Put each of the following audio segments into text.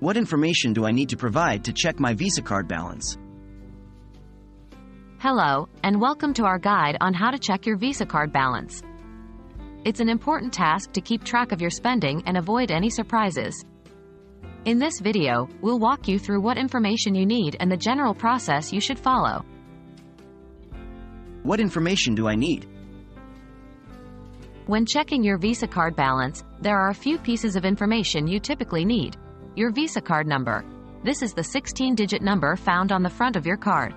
What information do I need to provide to check my Visa card balance? Hello, and welcome to our guide on how to check your Visa card balance. It's an important task to keep track of your spending and avoid any surprises. In this video, we'll walk you through what information you need and the general process you should follow. What information do I need? When checking your Visa card balance, there are a few pieces of information you typically need. Your Visa card number. This is the 16-digit number found on the front of your card.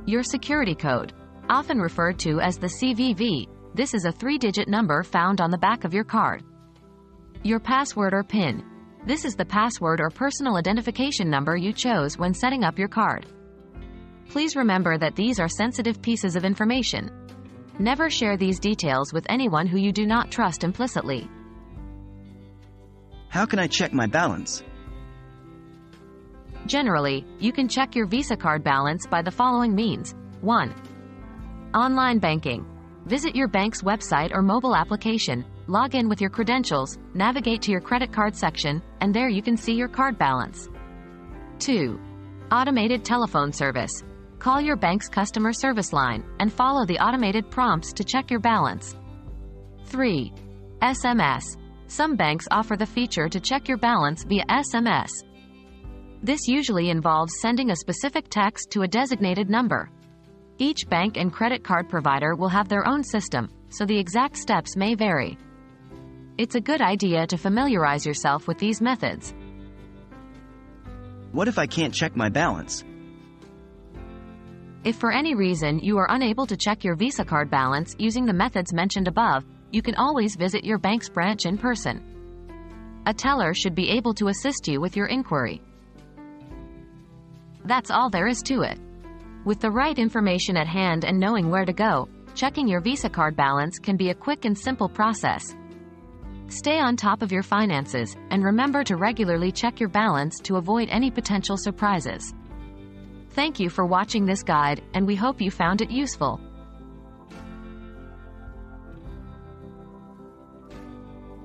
Your security code, often referred to as the CVV. This is a 3-digit number found on the back of your card. Your password or PIN. This is the password or personal identification number you chose when setting up your card. Please remember that these are sensitive pieces of information. Never share these details with anyone who you do not trust implicitly. How can I check my balance? Generally, you can check your Visa card balance by the following means. 1. Online banking. Visit your bank's website or mobile application, log in with your credentials, navigate to your credit card section, and there you can see your card balance. 2. Automated telephone service. Call your bank's customer service line and follow the automated prompts to check your balance. 3. SMS. Some banks offer the feature to check your balance via SMS. This usually involves sending a specific text to a designated number. Each bank and credit card provider will have their own system, so the exact steps may vary. It's a good idea to familiarize yourself with these methods. What if I can't check my balance? If for any reason you are unable to check your Visa card balance using the methods mentioned above, you can always visit your bank's branch in person. A teller should be able to assist you with your inquiry. That's all there is to it. With the right information at hand and knowing where to go, checking your Visa card balance can be a quick and simple process. Stay on top of your finances, and remember to regularly check your balance to avoid any potential surprises. Thank you for watching this guide, and we hope you found it useful.